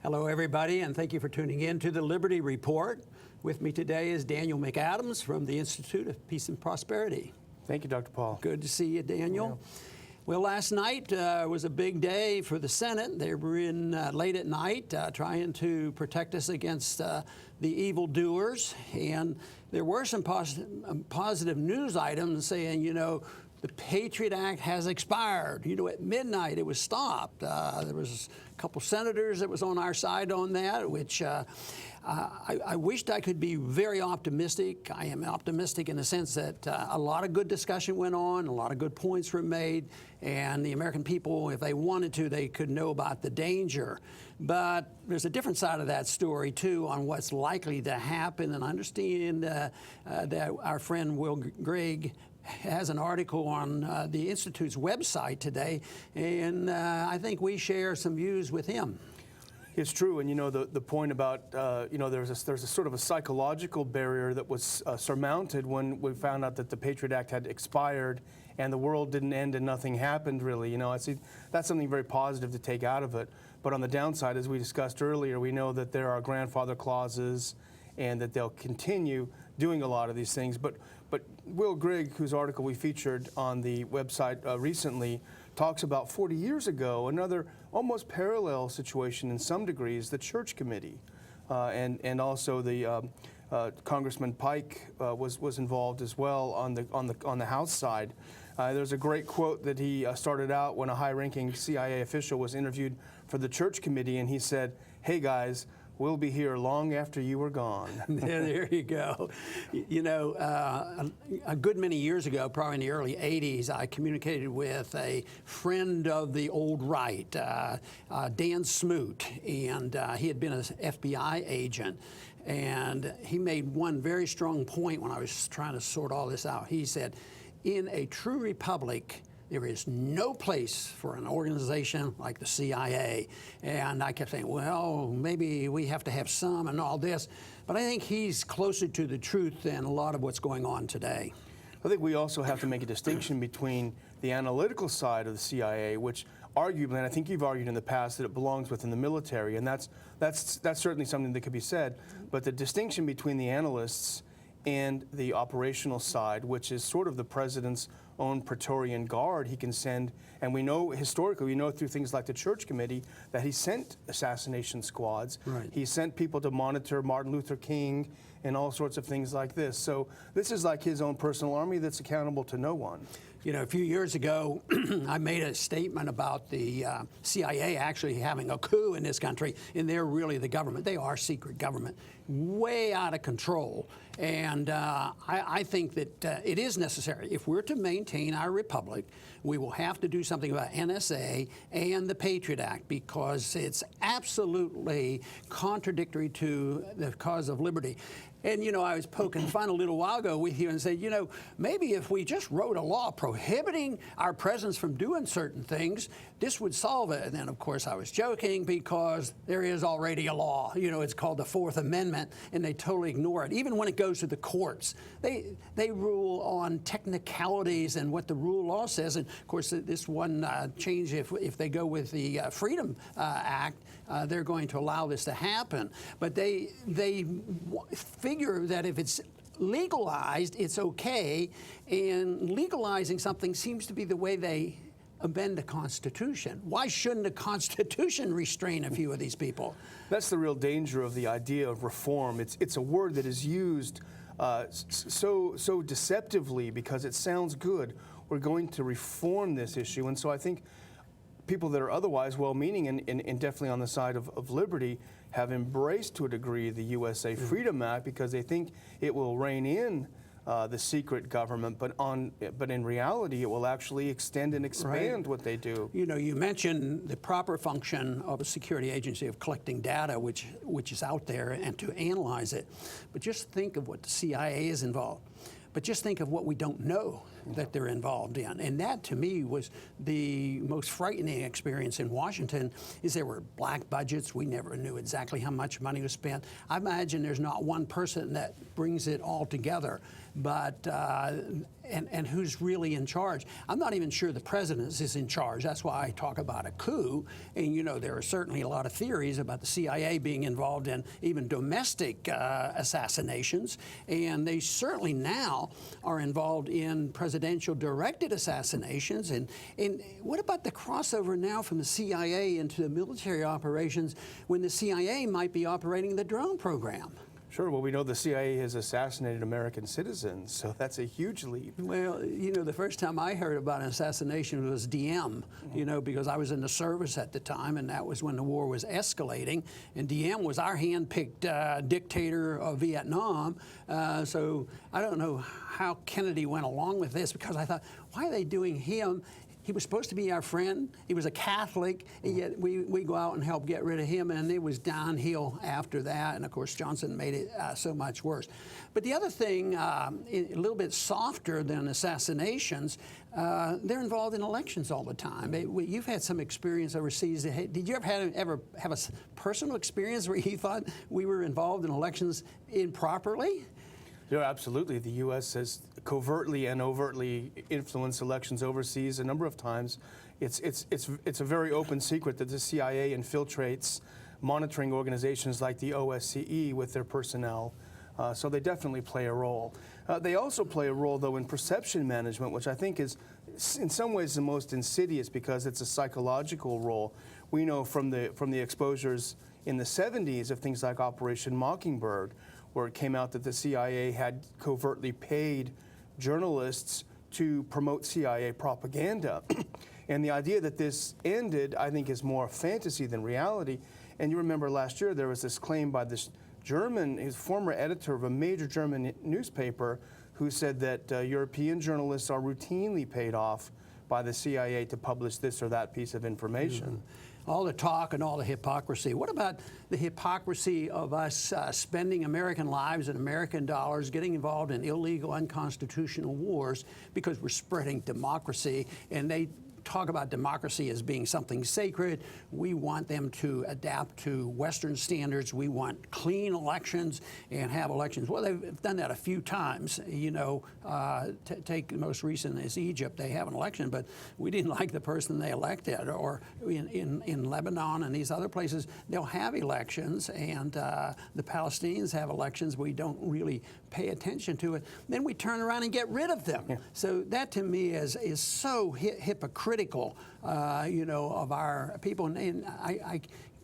Hello, everybody, and thank you for tuning in to the Liberty Report. With me today is Daniel McAdams from the Institute of Peace and Prosperity. Thank you, Dr. Paul. Good to see you, Daniel. Yeah. Well, last night was a big day for the Senate. They were in late at night trying to protect us against the evildoers. And there were some positive news items saying, you know, the PATRIOT Act has expired. You know, at midnight it was stopped. There was a couple senators that was on our side on that, which I wished I could be very optimistic. I am optimistic in the sense that a lot of good discussion went on, a lot of good points were made, and the American people, if they wanted to, they could know about the danger. But there's a different side of that story, too, on what's likely to happen. And I understand that our friend Will Grigg has an article on the Institute's website today, and I think we share some views with him. It's true, and you know the point about you know there's a sort of a psychological barrier that was surmounted when we found out that the PATRIOT Act had expired and the world didn't end and nothing happened really. You know, I see that's something very positive to take out of it. But on the downside, as we discussed earlier, we know that there are grandfather clauses and that they'll continue doing a lot of these things. But Will Grigg, whose article we featured on the website recently, talks about 40 years ago, another almost parallel situation in some degrees, the Church Committee. And also the Congressman Pike was involved as well on the House side. There's a great quote that he started out when a high-ranking CIA official was interviewed for the Church Committee, and he said, "Hey guys, we'll be here long after you are gone." There you go. You know, a good many years ago, probably in the early 80s, I communicated with a friend of the old right, Dan Smoot, and he had been an FBI agent. And he made one very strong point when I was trying to sort all this out. He said, in a true republic, there is no place for an organization like the CIA. And I kept saying, well, maybe we have to have some and all this. But I think he's closer to the truth than a lot of what's going on today. I think we also have to make a distinction between the analytical side of the CIA, which arguably, and I think you've argued in the past, that it belongs within the military, and that's certainly something that could be said. But the distinction between the analysts and the operational side, which is sort of the president's own Praetorian Guard he can send, and we know historically, we know through things like the Church Committee that he sent assassination squads. Right. He sent people to monitor Martin Luther King and all sorts of things like this. So this is like his own personal army that's accountable to no one. You know, a few years ago, I made a statement about the CIA actually having a coup in this country, and they're really the government. They are secret government, way out of control. And I think that it is necessary. If we're to maintain our republic, we will have to do something about NSA and the PATRIOT Act, because it's absolutely contradictory to the cause of liberty. And, you know, I was poking fun a little while ago with you and said, you know, maybe if we just wrote a law prohibiting our presidents from doing certain things, this would solve it. And then, of course, I was joking because there is already a law. You know, it's called the Fourth Amendment, and they totally ignore it. Even when it goes to the courts, they rule on technicalities and what the rule law says. And, of course, this one change, if they go with the Freedom Act, they're going to allow this to happen. But they figure that if it's legalized, it's okay, and legalizing something seems to be the way they amend the Constitution. Why shouldn't the Constitution restrain a few of these people? That's the real danger of the idea of reform. It's a word that is used so deceptively because it sounds good. We're going to reform this issue, and so I think people that are otherwise well-meaning and definitely on the side of liberty have embraced to a degree the USA Freedom Act because they think it will rein in the secret government, but in reality, it will actually extend and expand what they do. You know, you mentioned the proper function of a security agency of collecting data, which is out there, and to analyze it. But just think of what the CIA is involved. But just think of what we don't know that they're involved in. And that, to me, was the most frightening experience in Washington, is there were black budgets. We never knew exactly how much money was spent. I imagine there's not one person that brings it all together. But and who's really in charge. I'm not even sure the president is in charge. That's why I talk about a coup. And you know, there are certainly a lot of theories about the CIA being involved in even domestic assassinations, and they certainly now are involved in presidential directed assassinations. And what about the crossover now from the CIA into the military operations when the CIA might be operating the drone program? Sure. Well, we know the CIA has assassinated American citizens, so that's a huge leap. Well, you know, the first time I heard about an assassination was Diem, you know, because I was in the service at the time, and that was when the war was escalating. And Diem was our hand-picked dictator of Vietnam. So I don't know how Kennedy went along with this, because I thought, why are they doing him? He was supposed to be our friend. He was a Catholic, and yet we go out and help get rid of him, and it was downhill after that. And of course, Johnson made it so much worse. But the other thing, a little bit softer than assassinations, they're involved in elections all the time. You've had some experience overseas. Did you ever have a personal experience where you thought we were involved in elections improperly? Yeah, absolutely. The U.S. has covertly and overtly influenced elections overseas a number of times. It's a very open secret that the CIA infiltrates monitoring organizations like the OSCE with their personnel. So they definitely play a role. They also play a role, though, in perception management, which I think is in some ways the most insidious, because it's a psychological role. We know from the exposures in the 70s of things like Operation Mockingbird, where it came out that the CIA had covertly paid journalists to promote CIA propaganda. And the idea that this ended, I think, is more fantasy than reality. And you remember last year there was this claim by this his former editor of a major German newspaper, who said that European journalists are routinely paid off by the CIA to publish this or that piece of information. Mm-hmm. All the talk and all the hypocrisy. What about the hypocrisy of us spending American lives and American dollars getting involved in illegal, unconstitutional wars because we're spreading democracy, and they talk about democracy as being something sacred. We want them to adapt to Western standards. We want clean elections and have elections. Well, they've done that a few times. You know, take the most recent is Egypt. They have an election, but we didn't like the person they elected. Or in Lebanon and these other places, they'll have elections, and the Palestinians have elections. We don't really pay attention to it. Then we turn around and get rid of them. Yeah. So that, to me, is so hypocritical, you know, of our people. And I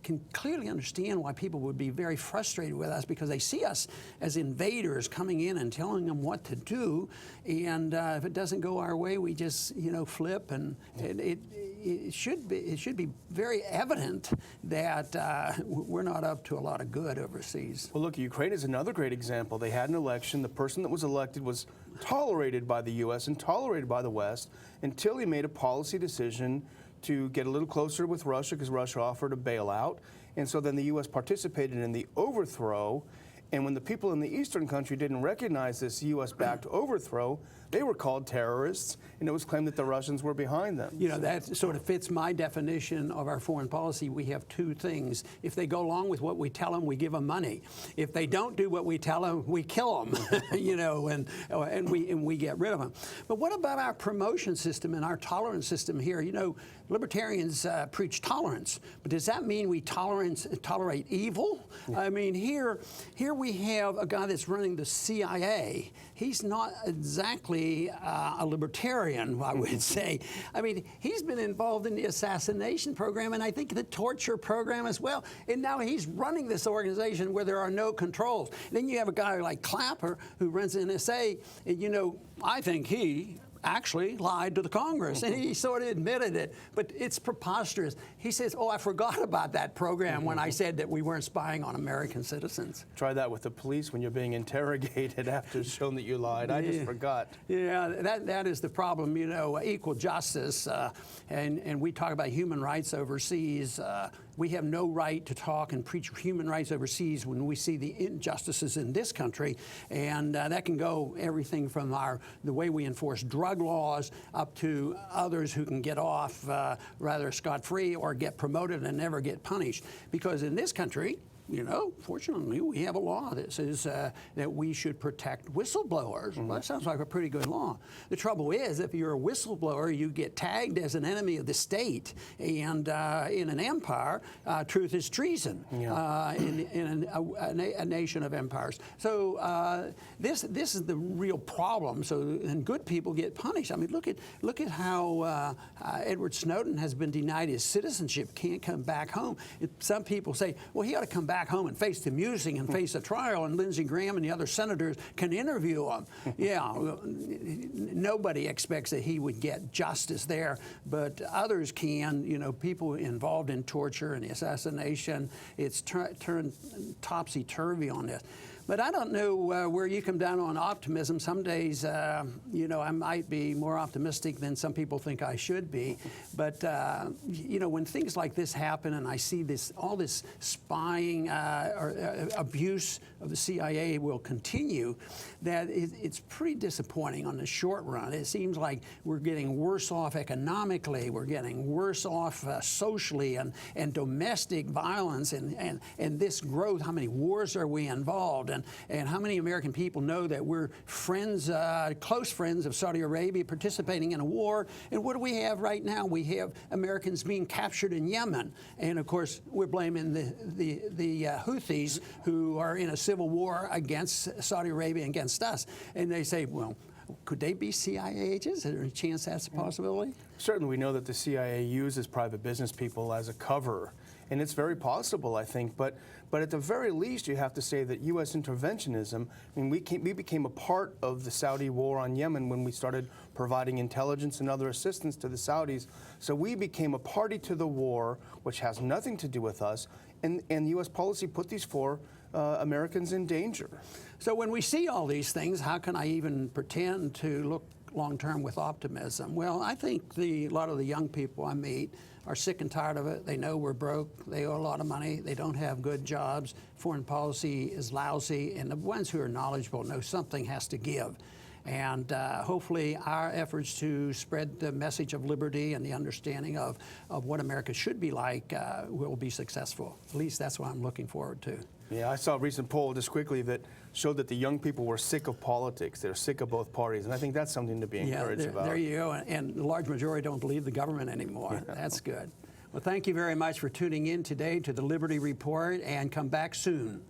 can clearly understand why people would be very frustrated with us, because they see us as invaders coming in and telling them what to do. And if it doesn't go our way, we just, you know, flip. And it should be very evident that we're not up to a lot of good overseas. Well, look, Ukraine is another great example. They had an election. The person that was elected was tolerated by the U.S. and tolerated by the West until he made a policy decision to get a little closer with Russia, because Russia offered a bailout. And so then the U.S. participated in the overthrow. And when the people in the eastern country didn't recognize this U.S.-backed overthrow, they were called terrorists, and it was claimed that the Russians were behind them. You know, that sort of fits my definition of our foreign policy. We have two things. If they go along with what we tell them, we give them money. If they don't do what we tell them, we kill them, you know, and we get rid of them. But what about our promotion system and our tolerance system here? You know, libertarians preach tolerance, but does that mean we tolerate evil? Yeah. I mean, here we have a guy that's running the CIA. He's not exactly a libertarian, I would say. I mean, he's been involved in the assassination program, and I think the torture program as well. And now he's running this organization where there are no controls. Then you have a guy like Clapper who runs NSA, and you know, I think he actually lied to the Congress, and he sort of admitted it, but it's preposterous. He says, oh, I forgot about that program when I said that we weren't spying on American citizens. Try that with the police when you're being interrogated after it's shown that you lied. I just forgot. Yeah, that is the problem, you know, equal justice, and we talk about human rights overseas. We have no right to talk and preach human rights overseas when we see the injustices in this country, and that can go everything from the way we enforce drug laws up to others who can get off rather scot-free or get promoted and never get punished. Because in this country, you know, fortunately, we have a law that says that we should protect whistleblowers. Well, that sounds like a pretty good law. The trouble is, if you're a whistleblower, you get tagged as an enemy of the state, and in an empire, truth is treason. In a nation of empires. So this is the real problem. So, and good people get punished. I mean, look at how Edward Snowden has been denied his citizenship, can't come back home. Some people say, well, he ought to come back home and face the musing and face a trial, and Lindsey Graham and the other senators can interview him. Yeah, nobody expects that he would get justice there, but others can. You know, people involved in torture and assassination. It's turned topsy-turvy on this. But I don't know where you come down on optimism. Some days, you know, I might be more optimistic than some people think I should be. But, you know, when things like this happen and I see all this spying or abuse of the CIA will continue, that it's pretty disappointing on the short run. It seems like we're getting worse off economically. We're getting worse off socially, and domestic violence and this growth. How many wars are we involved? And how many American people know that we're friends, close friends of Saudi Arabia participating in a war? And what do we have right now? We have Americans being captured in Yemen. And of course, we're blaming the Houthis, who are in a civil war against Saudi Arabia, against us. And they say, well, could they be CIA agents? Is there a chance that's a possibility? Certainly, we know that the CIA uses private business people as a cover. And it's very possible, I think. But at the very least, you have to say that U.S. interventionism, I mean, we became a part of the Saudi war on Yemen when we started providing intelligence and other assistance to the Saudis. So we became a party to the war, which has nothing to do with us. And U.S. policy put these four Americans in danger. So when we see all these things, how can I even pretend to look long-term with optimism? Well, I think a lot of the young people I meet are sick and tired of it. They know we're broke. They owe a lot of money. They don't have good jobs. Foreign policy is lousy. And the ones who are knowledgeable know something has to give. And hopefully our efforts to spread the message of liberty and the understanding of what America should be like will be successful. At least that's what I'm looking forward to. Yeah, I saw a recent poll just quickly that showed that the young people were sick of politics. They're sick of both parties, and I think that's something to be encouraged about. There you go, and the large majority don't believe the government anymore. That's good. Well, thank you very much for tuning in today to the Liberty Report, and come back soon.